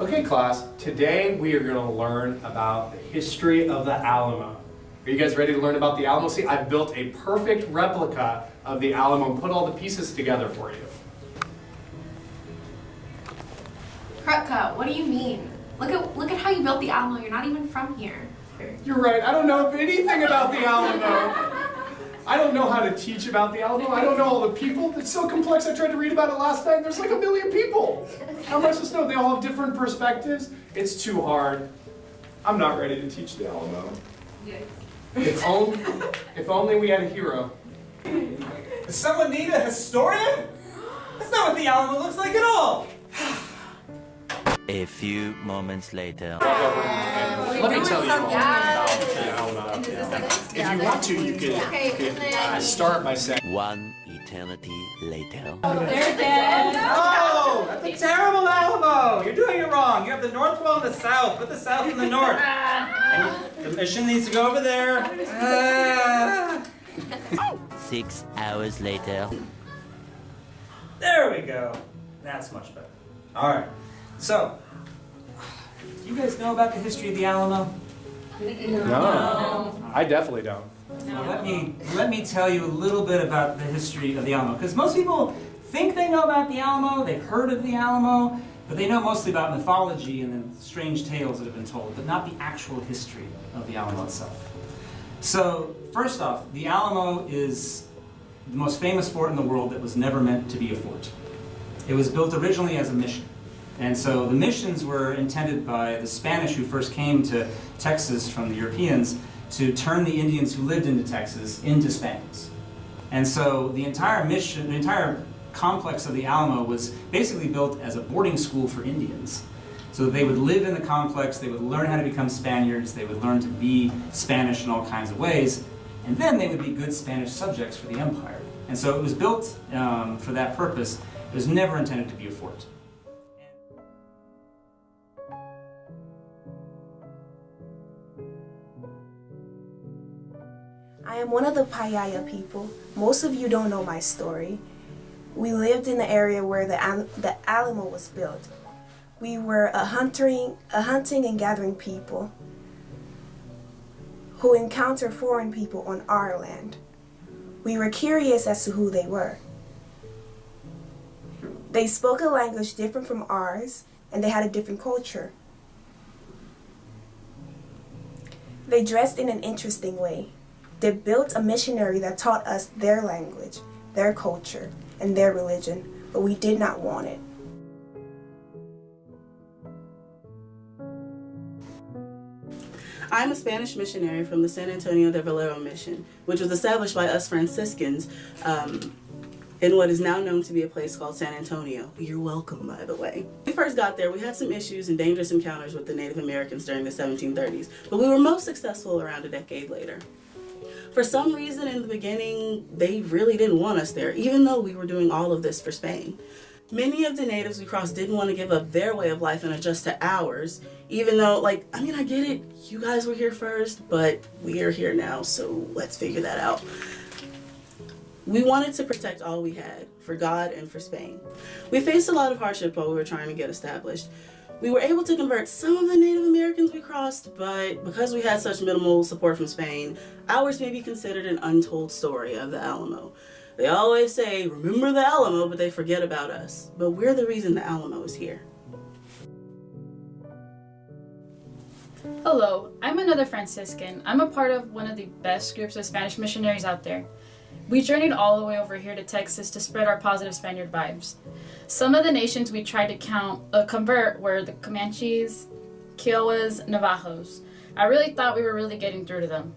Okay, class, today we are going to learn about the history of the Alamo. Are you guys ready to learn about the Alamo? See, I've built a perfect replica of the Alamo and put all the pieces together for you. Krutka, what do you mean? Look at how you built the Alamo. You're not even from here. You're right, I don't know anything about the Alamo. I don't know how to teach about the Alamo. I don't know all the people. It's so complex. I tried to read about it last night. There's like 1 million people. How am I supposed to know? They all have different perspectives. It's too hard. I'm not ready to teach the Alamo. Yes. If only we had a hero. Does someone need a historian? That's not what the Alamo looks like at all. A few moments later. Let me tell you all about the Alamo. If you want to, you could start by saying. One eternity later. They're dead. Oh, that's a terrible Alamo. You're doing it wrong. You have the North Pole and the South. Put the South in the North. And the mission needs to go over there. 6 hours later. There we go. That's much better. All right. So, do you guys know about the history of the Alamo? No, I definitely don't. Well, let me tell you a little bit about the history of the Alamo, because most people think they know about the Alamo, they've heard of the Alamo, but they know mostly about mythology and the strange tales that have been told, but not the actual history of the Alamo itself. So, first off, the Alamo is the most famous fort in the world that was never meant to be a fort. It was built originally as a mission. And so the missions were intended by the Spanish who first came to Texas from the Europeans to turn the Indians who lived into Texas into Spaniards. And so the entire mission, the entire complex of the Alamo was basically built as a boarding school for Indians. So they would live in the complex, they would learn how to become Spaniards, they would learn to be Spanish in all kinds of ways, and then they would be good Spanish subjects for the empire. And so it was built for that purpose. It was never intended to be a fort. I am one of the Payaya people. Most of you don't know my story. We lived in the area where the Alamo was built. We were a hunting and gathering people who encountered foreign people on our land. We were curious as to who they were. They spoke a language different from ours, and they had a different culture. They dressed in an interesting way. They built a missionary that taught us their language, their culture, and their religion, but we did not want it. I'm a Spanish missionary from the San Antonio de Valero mission, which was established by us Franciscans in what is now known to be a place called San Antonio. You're welcome, by the way. When we first got there, we had some issues and dangerous encounters with the Native Americans during the 1730s, but we were most successful around a decade later. For some reason in the beginning, they really didn't want us there, even though we were doing all of this for Spain. Many of the natives we crossed didn't want to give up their way of life and adjust to ours, even though, I get it, you guys were here first, but we are here now, so let's figure that out. We wanted to protect all we had, for God and for Spain. We faced a lot of hardship while we were trying to get established. We were able to convert some of the Native Americans we crossed, but because we had such minimal support from Spain, ours may be considered an untold story of the Alamo. They always say, remember the Alamo, but they forget about us. But we're the reason the Alamo is here. Hello, I'm another Franciscan. I'm a part of one of the best groups of Spanish missionaries out there. We journeyed all the way over here to Texas to spread our positive Spaniard vibes. Some of the nations we tried to convert were the Comanches, Kiowas, Navajos. I really thought we were really getting through to them.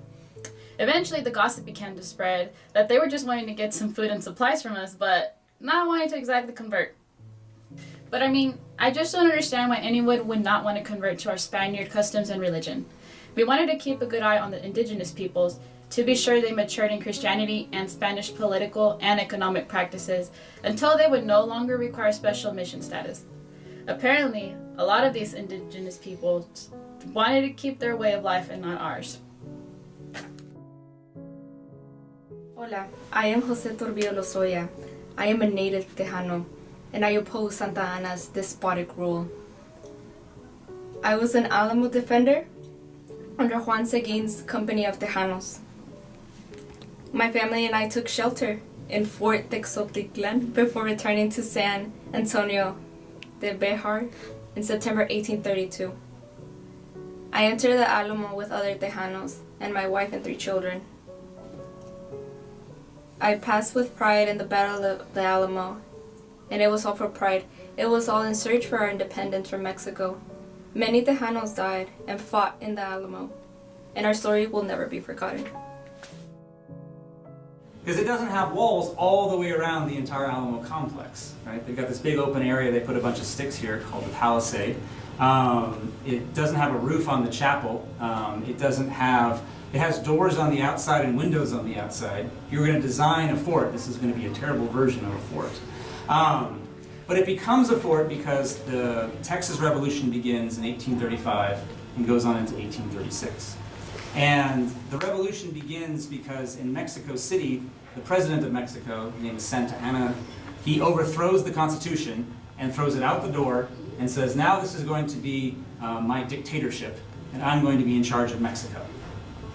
Eventually, the gossip began to spread that they were just wanting to get some food and supplies from us, but not wanting to exactly convert. But I just don't understand why anyone would not want to convert to our Spaniard customs and religion. We wanted to keep a good eye on the indigenous peoples to be sure they matured in Christianity and Spanish political and economic practices until they would no longer require special mission status. Apparently, a lot of these indigenous peoples wanted to keep their way of life and not ours. Hola, I am Jose Torbillo Lozoya. I am a native Tejano, and I oppose Santa Anna's despotic rule. I was an Alamo defender under Juan Seguin's company of Tejanos. My family and I took shelter in Fort Texotliclan before returning to San Antonio de Bejar in September 1832. I entered the Alamo with other Tejanos and my wife and 3 children. I passed with pride in the Battle of the Alamo, and it was all for pride. It was all in search for our independence from Mexico. Many Tejanos died and fought in the Alamo, and our story will never be forgotten. Because it doesn't have walls all the way around the entire Alamo complex, right? They've got this big open area, they put a bunch of sticks here called the palisade. It doesn't have a roof on the chapel. It has doors on the outside and windows on the outside. If you were going to design a fort, this is going to be a terrible version of a fort. But it becomes a fort because the Texas Revolution begins in 1835 and goes on into 1836. And the revolution begins because in Mexico City, the president of Mexico, named Santa Anna, he overthrows the Constitution and throws it out the door and says, now this is going to be my dictatorship, and I'm going to be in charge of Mexico.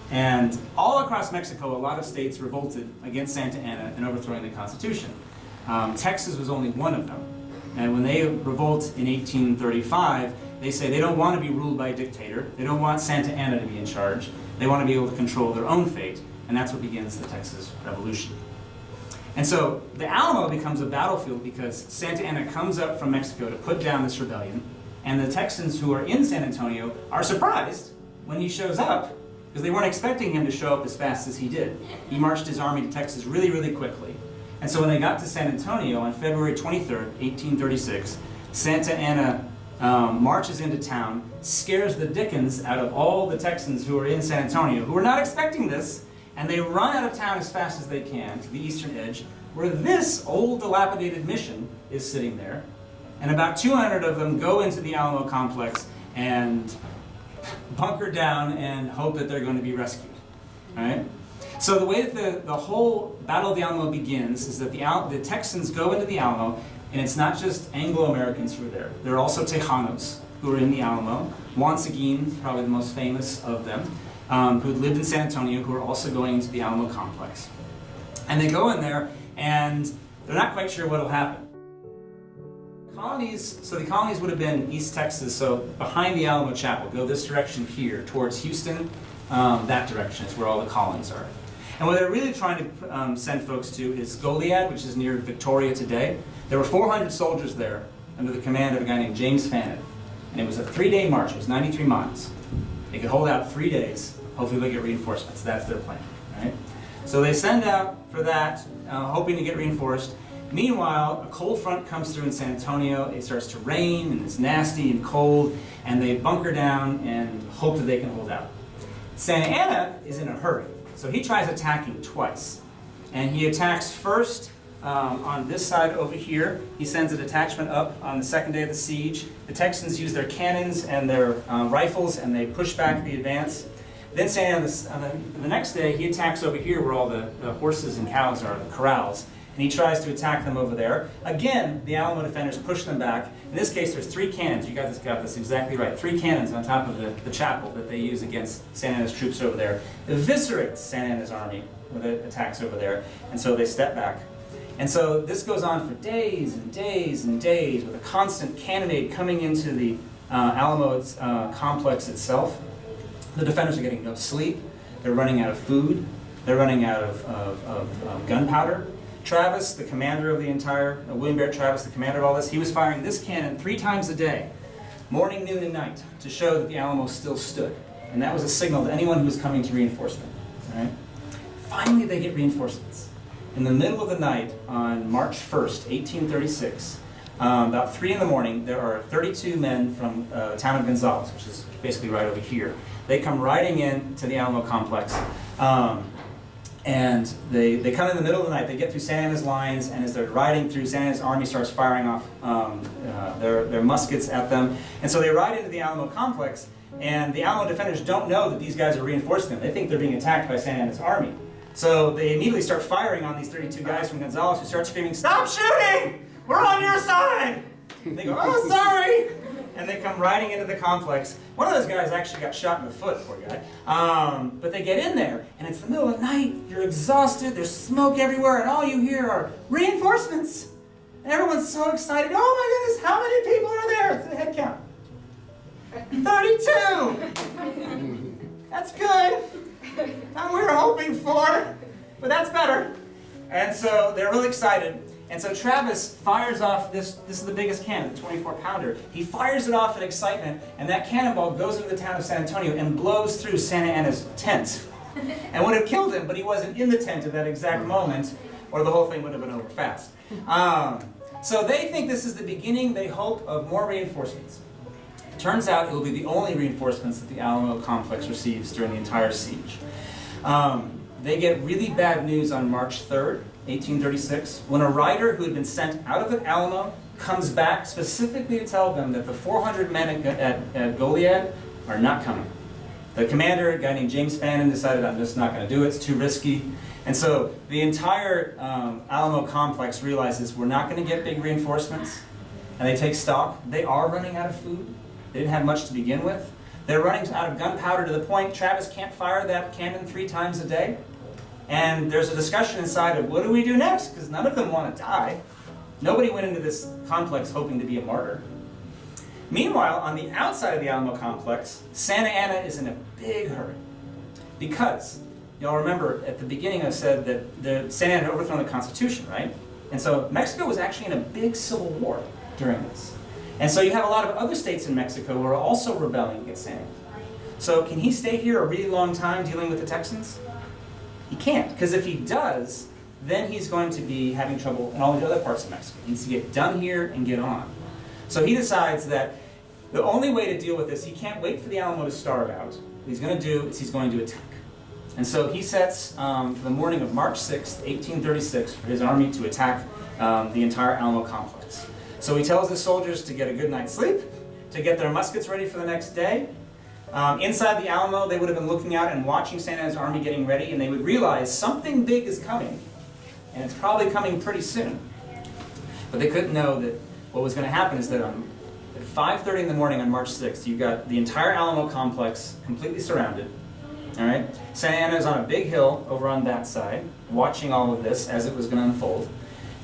And all across Mexico, a lot of states revolted against Santa Anna and overthrowing the Constitution. Texas was only one of them. And when they revolt in 1835, they say they don't want to be ruled by a dictator. They don't want Santa Anna to be in charge. They want to be able to control their own fate. And that's what begins the Texas Revolution. And so the Alamo becomes a battlefield because Santa Anna comes up from Mexico to put down this rebellion. And the Texans who are in San Antonio are surprised when he shows up because they weren't expecting him to show up as fast as he did. He marched his army to Texas really, really quickly. And so when they got to San Antonio on February 23rd, 1836, Santa Anna marches into town, scares the dickens out of all the Texans who are in San Antonio, who are not expecting this, and they run out of town as fast as they can to the eastern edge, where this old dilapidated mission is sitting there. And about 200 of them go into the Alamo complex and bunker down and hope that they're going to be rescued. All right? So the way that the whole Battle of the Alamo begins is that the Texans go into the Alamo, and it's not just Anglo-Americans who are there. There are also Tejanos who are in the Alamo. Juan Seguin, probably the most famous of them, who lived in San Antonio, who are also going into the Alamo complex. And they go in there, and they're not quite sure what will happen. The colonies would have been East Texas, so behind the Alamo Chapel. Go this direction here, towards Houston. That direction is where all the colonies are. And what they're really trying to send folks to is Goliad, which is near Victoria today. There were 400 soldiers there under the command of a guy named James Fannin. And it was a 3-day march. It was 93 miles. They could hold out 3 days. Hopefully they'll get reinforcements. That's their plan. Right? So they send out for that, hoping to get reinforced. Meanwhile, a cold front comes through in San Antonio. It starts to rain, and it's nasty and cold, and they bunker down and hope that they can hold out. Santa Anna is in a hurry. So he tries attacking twice. And he attacks first on this side over here. He sends a detachment up on the second day of the siege. The Texans use their cannons and their rifles, and they push back the advance. Then Santa Anna, the next day, he attacks over here where all the horses and cows are, the corrals. And he tries to attack them over there. Again, the Alamo defenders push them back. In this case, there's 3 cannons. You guys got this exactly right. 3 cannons on top of the chapel that they use against Santa Anna's troops over there. Eviscerates Santa Anna's army with the attacks over there. And so they step back. And so this goes on for days and days and days with a constant cannonade coming into the Alamo complex itself. The defenders are getting no sleep. They're running out of food. They're running out of gunpowder. Travis, the commander of the entire, William Barrett Travis, the commander of all this, he was firing this cannon 3 times a day, morning, noon, and night, to show that the Alamo still stood. And that was a signal to anyone who was coming to reinforce them. All right? Finally, they get reinforcements. In the middle of the night, on March 1st, 1836, about 3 in the morning, there are 32 men from the town of Gonzales, which is basically right over here. They come riding in to the Alamo complex. And they come in the middle of the night. They get through Santa Anna's lines, and as they're riding through, Santa Anna's army starts firing off their muskets at them. And so they ride into the Alamo complex, and the Alamo defenders don't know that these guys are reinforcing them. They think they're being attacked by Santa Anna's army. So they immediately start firing on these 32 guys from Gonzales, who start screaming, "Stop shooting! We're on your side!" And they go, "Oh, sorry!" and they come riding into the complex. One of those guys actually got shot in the foot, poor guy. But they get in there, and it's the middle of the night, you're exhausted, there's smoke everywhere, and all you hear are reinforcements. And everyone's so excited. Oh my goodness, how many people are there? It's the head count. 32! That's good. Not what we were hoping for, but that's better. And so they're really excited. And so Travis fires off this is the biggest cannon, the 24-pounder. He fires it off in excitement, and that cannonball goes into the town of San Antonio and blows through Santa Anna's tent. And would have killed him, but he wasn't in the tent at that exact moment, or the whole thing would have been over fast. So they think this is the beginning, they hope, of more reinforcements. Turns out it will be the only reinforcements that the Alamo complex receives during the entire siege. They get really bad news on March 3rd, 1836, when a rider who had been sent out of the Alamo comes back specifically to tell them that the 400 men at Goliad are not coming. The commander, a guy named James Fannin, decided, I'm just not going to do it, it's too risky. And so the entire Alamo complex realizes we're not going to get big reinforcements, and they take stock. They are running out of food. They didn't have much to begin with. They're running out of gunpowder to the point Travis can't fire that cannon 3 times a day. And there's a discussion inside of what do we do next? Because none of them want to die. Nobody went into this complex hoping to be a martyr. Meanwhile, on the outside of the Alamo complex, Santa Anna is in a big hurry. Because, y'all remember at the beginning I said that Santa Anna had overthrown the Constitution, right? And so Mexico was actually in a big civil war during this. And so you have a lot of other states in Mexico who are also rebelling against Santa Anna. So can he stay here a really long time dealing with the Texans? He can't, because if he does, then he's going to be having trouble in all the other parts of Mexico. He needs to get done here and get on. So he decides that the only way to deal with this, he can't wait for the Alamo to starve out. What he's going to do is he's going to attack. And so he sets for the morning of March 6th, 1836, for his army to attack the entire Alamo complex. So he tells his soldiers to get a good night's sleep, to get their muskets ready for the next day. Inside the Alamo, they would have been looking out and watching Santa Anna's army getting ready, and they would realize something big is coming, and it's probably coming pretty soon. But they couldn't know that what was going to happen is that at 5:30 in the morning on March 6th, you got the entire Alamo complex completely surrounded. All right, Santa Anna is on a big hill over on that side, watching all of this as it was going to unfold,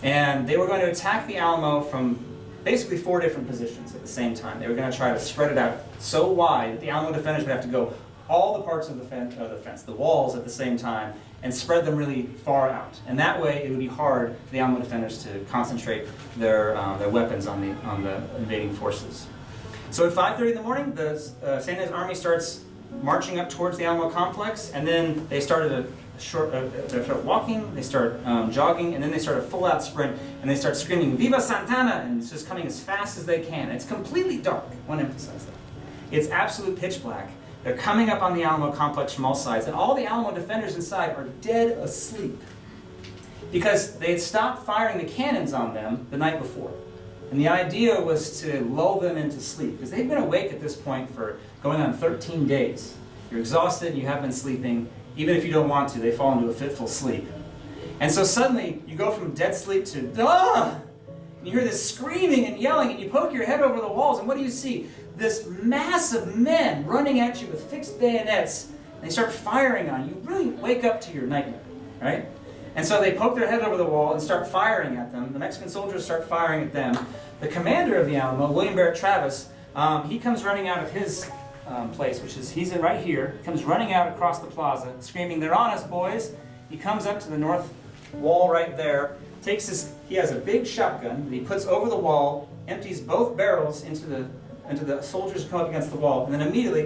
and they were going to attack the Alamo from basically 4 different positions at the same time. They were going to try to spread it out so wide that the Alamo defenders would have to go all the parts of the fence, the walls at the same time, and spread them really far out. And that way it would be hard for the Alamo defenders to concentrate their weapons on the invading forces. So at 5:30 in the morning, the Santa Anna's army starts marching up towards the Alamo complex, and then they started they start walking, they start jogging, and then they start a full-out sprint, and they start screaming, "Viva Santana!" and it's just coming as fast as they can. It's completely dark. I want to emphasize that. It's absolute pitch black. They're coming up on the Alamo complex from all sides, and all the Alamo defenders inside are dead asleep because they had stopped firing the cannons on them the night before. And the idea was to lull them into sleep, because they've been awake at this point for going on 13 days. You're exhausted, you have been sleeping. Even if you don't want to, they fall into a fitful sleep. And so suddenly, you go from dead sleep to, ah! And you hear this screaming and yelling, and you poke your head over the walls, and what do you see? This mass of men running at you with fixed bayonets, and they start firing on you. You really wake up to your nightmare, right? And so they poke their head over the wall and start firing at them. The Mexican soldiers start firing at them. The commander of the Alamo, William Barrett Travis, he comes running out of his place, which is, he's right here, comes running out across the plaza, screaming, "They're on us, boys!" He comes up to the north wall right there, he has a big shotgun that he puts over the wall, empties both barrels into the soldiers who come up against the wall, and then immediately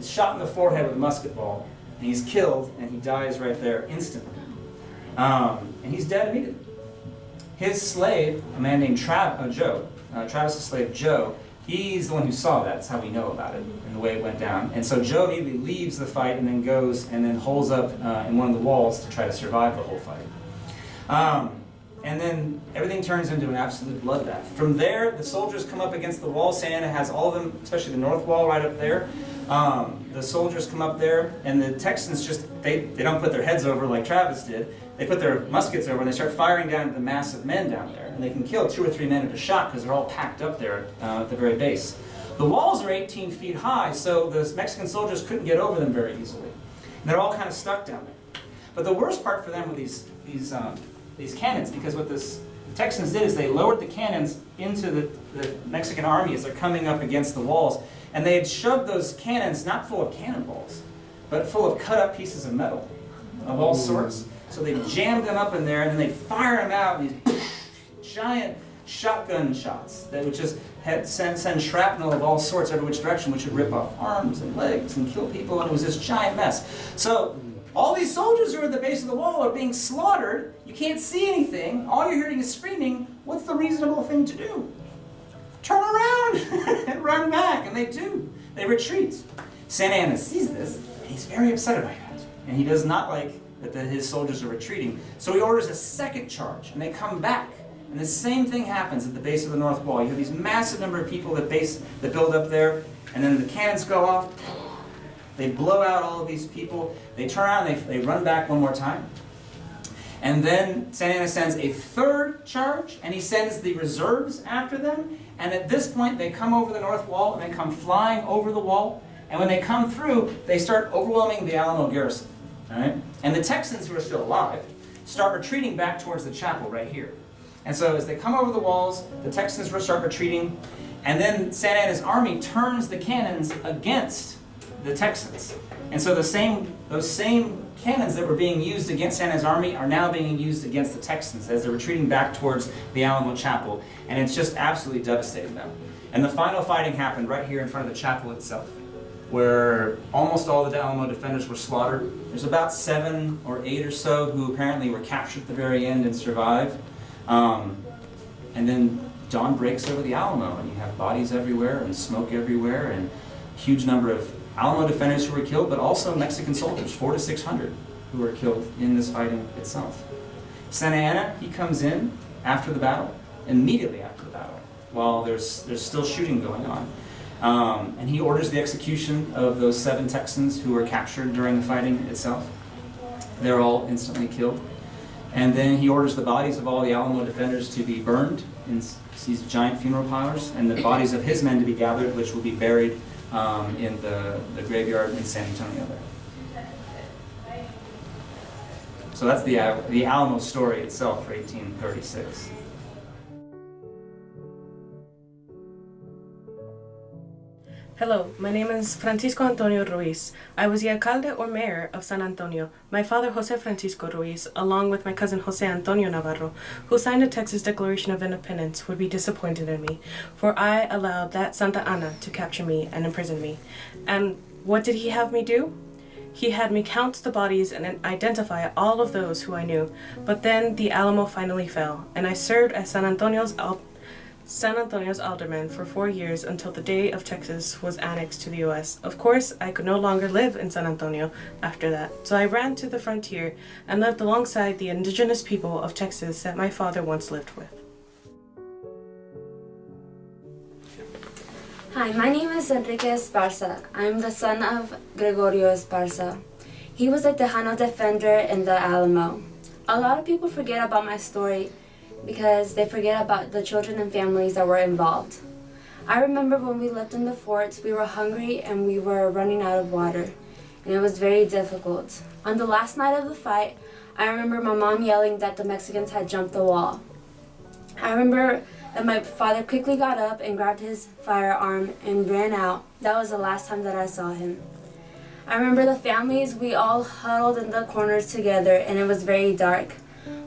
is shot in the forehead with a musket ball, and he's killed, and he dies right there instantly. And he's dead immediately. His slave, a man named Joe, Travis' slave Joe, he's the one who saw that. That's how we know about it and the way it went down. And so Joe immediately leaves the fight and then goes and then holes up in one of the walls to try to survive the whole fight. And then everything turns into an absolute bloodbath. From there, the soldiers come up against the wall. Santa Anna has all of them, especially the north wall right up there. The soldiers come up there, and the Texans just, they don't put their heads over like Travis did. They put their muskets over, and they start firing down at the mass of men down there. And they can kill 2 or 3 men at a shot because they're all packed up there at the very base. The walls are 18 feet high, so the Mexican soldiers couldn't get over them very easily. And they're all kind of stuck down there. But the worst part for them were these cannons, because what the Texans did is they lowered the cannons into the Mexican army as they're coming up against the walls, and they had shoved those cannons not full of cannonballs, but full of cut-up pieces of metal of all sorts. So they jammed them up in there, and then they'd fire them out, these giant shotgun shots that would just send shrapnel of all sorts every which direction, which would rip off arms and legs and kill people, and it was this giant mess. So all these soldiers who are at the base of the wall are being slaughtered. You can't see anything. All you're hearing is screaming. What's the reasonable thing to do? Turn around and run back, and they do. They retreat. Santa Anna sees this, and he's very upset about it. And he does not like that his soldiers are retreating. So he orders a second charge, and they come back. And the same thing happens at the base of the north wall. You have these massive number of people that build up there, and then the cannons go off. They blow out all of these people. They turn around and they run back one more time. And then Santa Anna sends a third charge, and he sends the reserves after them. And at this point, they come over the north wall, and they come flying over the wall. And when they come through, they start overwhelming the Alamo garrison. All right? And the Texans, who are still alive, start retreating back towards the chapel right here. And so as they come over the walls, the Texans start retreating, and then Santa Anna's army turns the cannons against the Texans. And so those same cannons that were being used against Santa Anna's army are now being used against the Texans as they're retreating back towards the Alamo Chapel, and it's just absolutely devastating them. And the final fighting happened right here in front of the chapel itself, where almost all the Alamo defenders were slaughtered. There's about 7 or 8 or so who apparently were captured at the very end and survived. And then dawn breaks over the Alamo, and you have bodies everywhere and smoke everywhere, and a huge number of Alamo defenders who were killed, but also Mexican soldiers, 400 to 600, who were killed in this fighting itself. Santa Anna, he comes in after the battle, immediately after the battle, while there's still shooting going on. And he orders the execution of those 7 Texans who were captured during the fighting itself. They're all instantly killed. And then he orders the bodies of all the Alamo defenders to be burned in these giant funeral pyres, and the bodies of his men to be gathered, which will be buried in the graveyard in San Antonio there. So that's the Alamo story itself for 1836. Hello, my name is Francisco Antonio Ruiz. I was the alcalde or mayor of San Antonio. My father, Jose Francisco Ruiz, along with my cousin Jose Antonio Navarro, who signed the Texas Declaration of Independence, would be disappointed in me, for I allowed that Santa Anna to capture me and imprison me. And what did he have me do? He had me count the bodies and identify all of those who I knew. But then the Alamo finally fell, and I served as San Antonio's alderman for 4 years until the day of Texas was annexed to the U.S. Of course, I could no longer live in San Antonio after that, so I ran to the frontier and lived alongside the indigenous people of Texas that my father once lived with. Hi, my name is Enrique Esparza. I'm the son of Gregorio Esparza. He was a Tejano defender in the Alamo. A lot of people forget about my story because they forget about the children and families that were involved. I remember when we lived in the forts, we were hungry and we were running out of water, and it was very difficult. On the last night of the fight, I remember my mom yelling that the Mexicans had jumped the wall. I remember that my father quickly got up and grabbed his firearm and ran out. That was the last time that I saw him. I remember the families, we all huddled in the corners together, and it was very dark.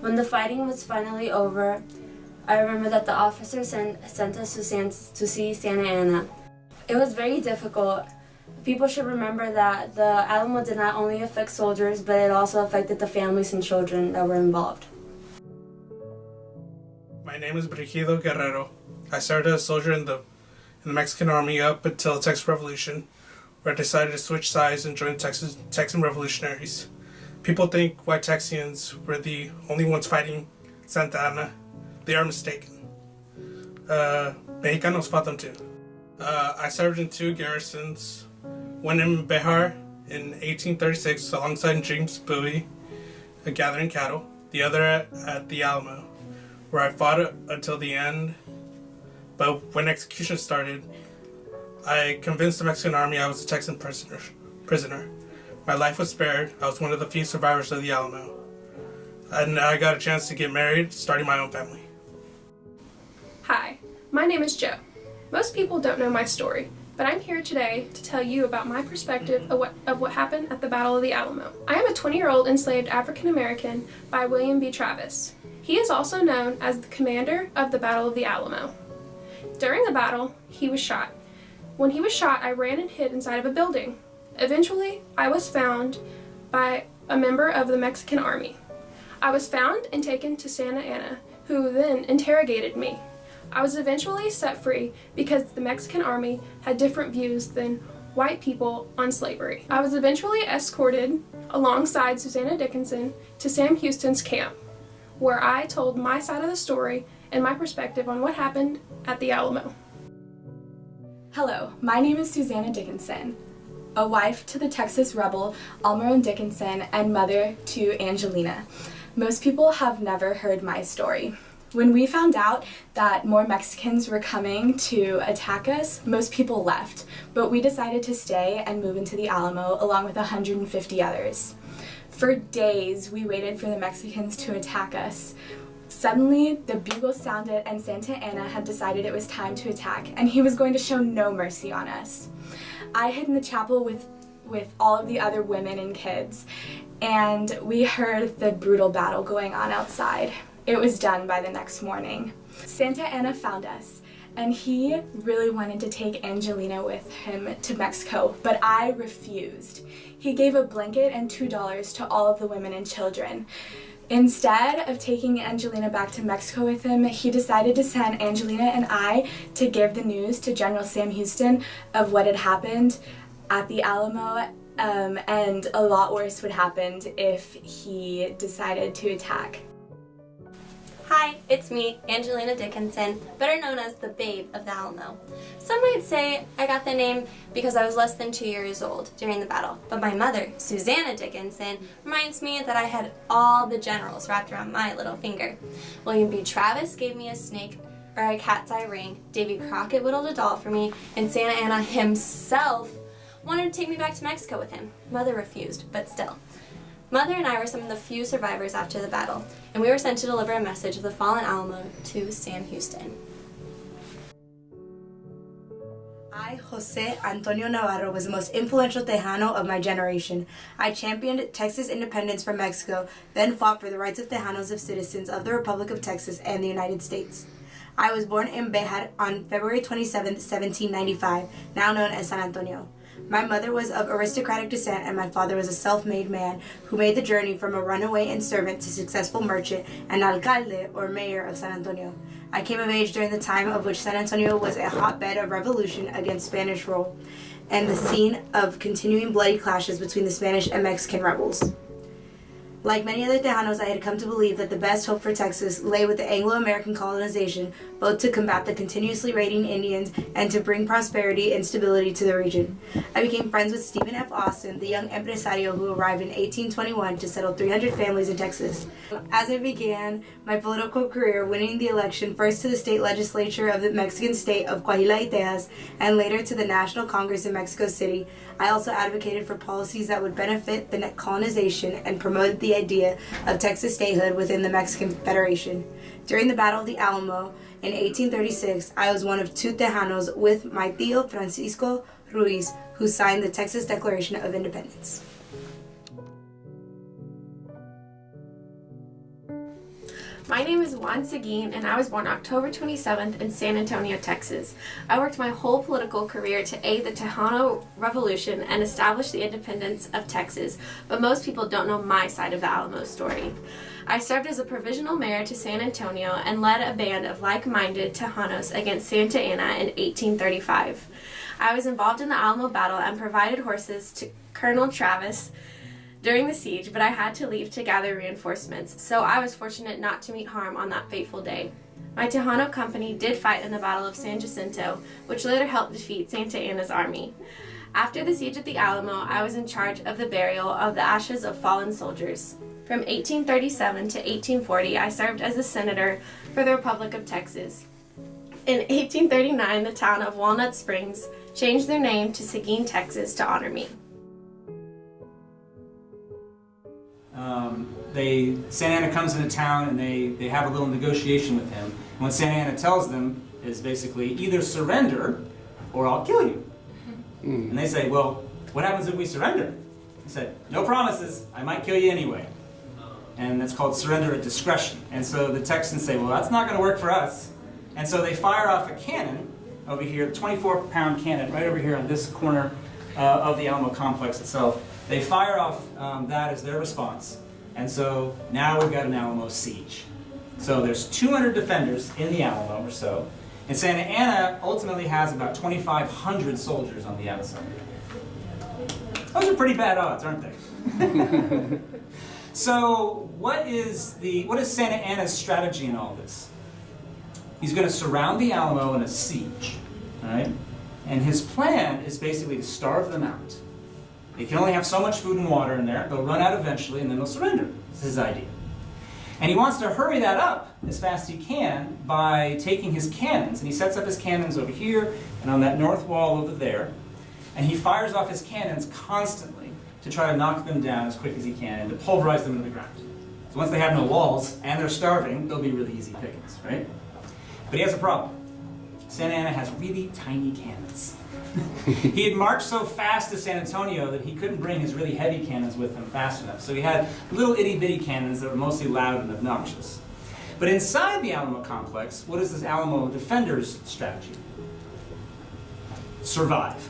When the fighting was finally over, I remember that the officer sent us to see Santa Anna. It was very difficult. People should remember that the Alamo did not only affect soldiers, but it also affected the families and children that were involved. My name is Brigido Guerrero. I started as a soldier in the Mexican Army up until the Texas Revolution, where I decided to switch sides and join the Texan Revolutionaries. People think white Texians were the only ones fighting Santa Anna. They are mistaken. Mexicanos fought them too. I served in 2 garrisons, one in Bejar in 1836 alongside James Bowie, gathering cattle, the other at the Alamo, where I fought until the end. But when execution started, I convinced the Mexican army I was a Texan prisoner. My life was spared. I was one of the few survivors of the Alamo. And I got a chance to get married, starting my own family. Hi, my name is Joe. Most people don't know my story, but I'm here today to tell you about my perspective of what happened at the Battle of the Alamo. I am a 20-year-old enslaved African American by William B. Travis. He is also known as the commander of the Battle of the Alamo. During the battle, he was shot. When he was shot, I ran and hid inside of a building. Eventually, I was found by a member of the Mexican army. I was found and taken to Santa Ana, who then interrogated me. I was eventually set free because the Mexican army had different views than white people on slavery. I was eventually escorted alongside Susanna Dickinson to Sam Houston's camp, where I told my side of the story and my perspective on what happened at the Alamo. Hello, my name is Susanna Dickinson, a wife to the Texas rebel Alamo Dickinson and mother to Angelina. Most people have never heard my story. When we found out that more Mexicans were coming to attack us, most people left, but we decided to stay and move into the Alamo along with 150 others. For days, we waited for the Mexicans to attack us. Suddenly, the bugle sounded and Santa Ana had decided it was time to attack, and he was going to show no mercy on us. I hid in the chapel with all of the other women and kids, and we heard the brutal battle going on outside. It was done by the next morning. Santa Ana found us, and he really wanted to take Angelina with him to Mexico, but I refused. He gave a blanket and $2 to all of the women and children. Instead of taking Angelina back to Mexico with him, he decided to send Angelina and I to give the news to General Sam Houston of what had happened at the Alamo, and a lot worse would happen if he decided to attack. Hi, it's me, Angelina Dickinson, better known as the Babe of the Alamo. Some might say I got the name because I was less than 2 years old during the battle, but my mother, Susanna Dickinson, reminds me that I had all the generals wrapped around my little finger. William B. Travis gave me a snake or a cat's eye ring, Davy Crockett whittled a doll for me, and Santa Ana himself wanted to take me back to Mexico with him. Mother refused, but still. Mother and I were some of the few survivors after the battle, and we were sent to deliver a message of the fallen Alamo to Sam Houston. I, Jose Antonio Navarro, was the most influential Tejano of my generation. I championed Texas independence from Mexico, then fought for the rights of Tejanos of citizens of the Republic of Texas and the United States. I was born in Bejar on February 27, 1795, now known as San Antonio. My mother was of aristocratic descent and my father was a self-made man who made the journey from a runaway and servant to successful merchant and alcalde or mayor of San Antonio. I came of age during the time of which San Antonio was a hotbed of revolution against Spanish rule and the scene of continuing bloody clashes between the Spanish and Mexican rebels. Like many other Tejanos, I had come to believe that the best hope for Texas lay with the Anglo-American colonization, both to combat the continuously raiding Indians and to bring prosperity and stability to the region. I became friends with Stephen F. Austin, the young empresario who arrived in 1821 to settle 300 families in Texas. As I began my political career, winning the election first to the state legislature of the Mexican state of Coahuila y Tejas and later to the National Congress in Mexico City, I also advocated for policies that would benefit the colonization and promoted the idea of Texas statehood within the Mexican Federation. During the Battle of the Alamo in 1836, I was one of two Tejanos with my tío Francisco Ruiz, who signed the Texas Declaration of Independence. My name is Juan Seguin, and I was born October 27th in San Antonio, Texas. I worked my whole political career to aid the Tejano Revolution and establish the independence of Texas, but most people don't know my side of the Alamo story. I served as a provisional mayor to San Antonio and led a band of like-minded Tejanos against Santa Ana in 1835. I was involved in the Alamo battle and provided horses to Colonel Travis during the siege, but I had to leave to gather reinforcements, so I was fortunate not to meet harm on that fateful day. My Tejano company did fight in the Battle of San Jacinto, which later helped defeat Santa Anna's army. After the siege at the Alamo, I was in charge of the burial of the ashes of fallen soldiers. From 1837 to 1840, I served as a senator for the Republic of Texas. In 1839, the town of Walnut Springs changed their name to Seguin, Texas to honor me. Santa Anna comes into town and they have a little negotiation with him. And what Santa Anna tells them is basically either surrender or I'll kill you. And they say, well, what happens if we surrender? He said, no promises, I might kill you anyway. And that's called surrender at discretion. And so the Texans say, well, that's not going to work for us. And so they fire off a cannon over here, a 24-pound cannon right over here on this corner of the Alamo complex itself. They fire off that as their response. And so now we've got an Alamo siege. So there's 200 defenders in the Alamo or so. And Santa Anna ultimately has about 2,500 soldiers on the outside. Those are pretty bad odds, aren't they? So what is Santa Anna's strategy in all this? He's going to surround the Alamo in a siege, all right? And his plan is basically to starve them out. They can only have so much food and water in there. They'll run out eventually, and then they'll surrender. That's his idea. And he wants to hurry that up as fast as he can by taking his cannons. And he sets up his cannons over here and on that north wall over there. And he fires off his cannons constantly to try to knock them down as quick as he can and to pulverize them into the ground. So once they have no walls and they're starving, they'll be really easy pickings, right? But he has a problem. Santa Anna has really tiny cannons. He had marched so fast to San Antonio that he couldn't bring his really heavy cannons with him fast enough. So he had little itty-bitty cannons that were mostly loud and obnoxious. But inside the Alamo complex, what is this Alamo defender's strategy? Survive.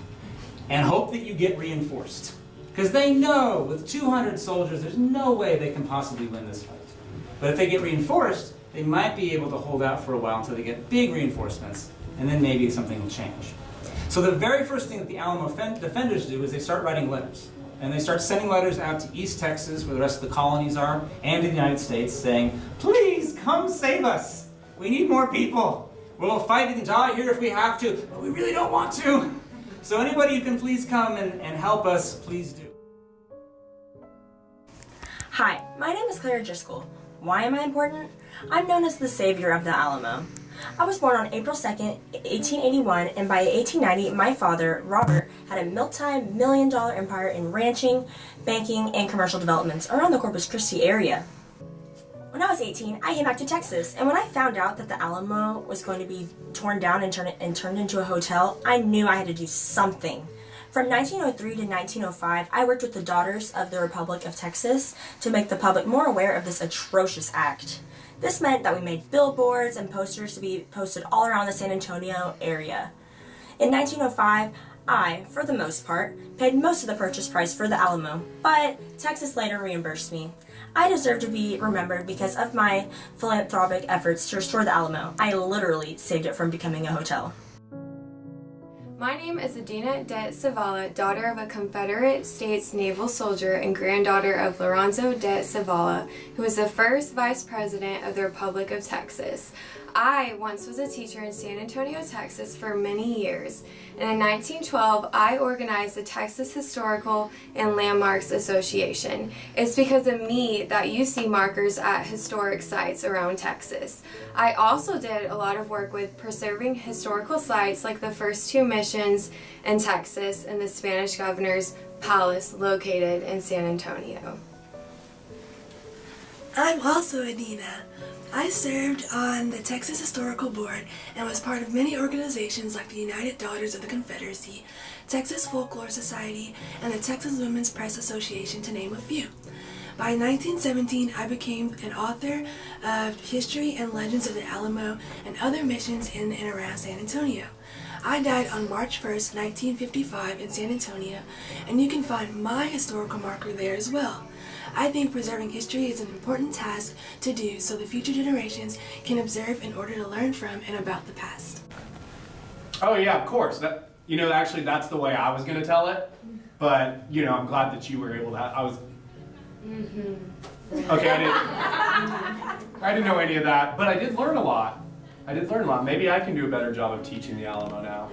And hope that you get reinforced. Because they know with 200 soldiers, there's no way they can possibly win this fight. But if they get reinforced, they might be able to hold out for a while until they get big reinforcements, and then maybe something will change. So the very first thing that the Alamo defenders do is they start writing letters. And they start sending letters out to East Texas, where the rest of the colonies are, and to the United States, saying, please come save us. We need more people. We'll fight and die here if we have to, but we really don't want to. So anybody who can please come and help us, please do. Hi, my name is Claire Driscoll. Why am I important? I'm known as the savior of the Alamo. I was born on April 2nd, 1881, and by 1890, my father, Robert, had a multi-million-dollar empire in ranching, banking, and commercial developments around the Corpus Christi area. When I was 18, I came back to Texas, and when I found out that the Alamo was going to be torn down and turned into a hotel, I knew I had to do something. From 1903 to 1905, I worked with the Daughters of the Republic of Texas to make the public more aware of this atrocious act. This meant that we made billboards and posters to be posted all around the San Antonio area. In 1905, I, for the most part, paid most of the purchase price for the Alamo, but Texas later reimbursed me. I deserve to be remembered because of my philanthropic efforts to restore the Alamo. I literally saved it from becoming a hotel. My name is Adina de Zavala, daughter of a Confederate States naval soldier and granddaughter of Lorenzo de Zavala, who was the first vice president of the Republic of Texas. I once was a teacher in San Antonio, Texas for many years, and in 1912 I organized the Texas Historical and Landmarks Association. It's because of me that you see markers at historic sites around Texas. I also did a lot of work with preserving historical sites like the first two missions in Texas and the Spanish governor's palace located in San Antonio. I'm also Adina. I served on the Texas Historical Board and was part of many organizations like the United Daughters of the Confederacy, Texas Folklore Society, and the Texas Women's Press Association, to name a few. By 1917, I became an author of History and Legends of the Alamo and other missions in and around San Antonio. I died on March 1st, 1955 in San Antonio, and you can find my historical marker there as well. I think preserving history is an important task to do so the future generations can observe in order to learn from and about the past. Oh yeah, of course. Actually that's the way I was going to tell it. But, I'm glad that you were able to, Okay, I didn't know any of that, but I did learn a lot. Maybe I can do a better job of teaching the Alamo now.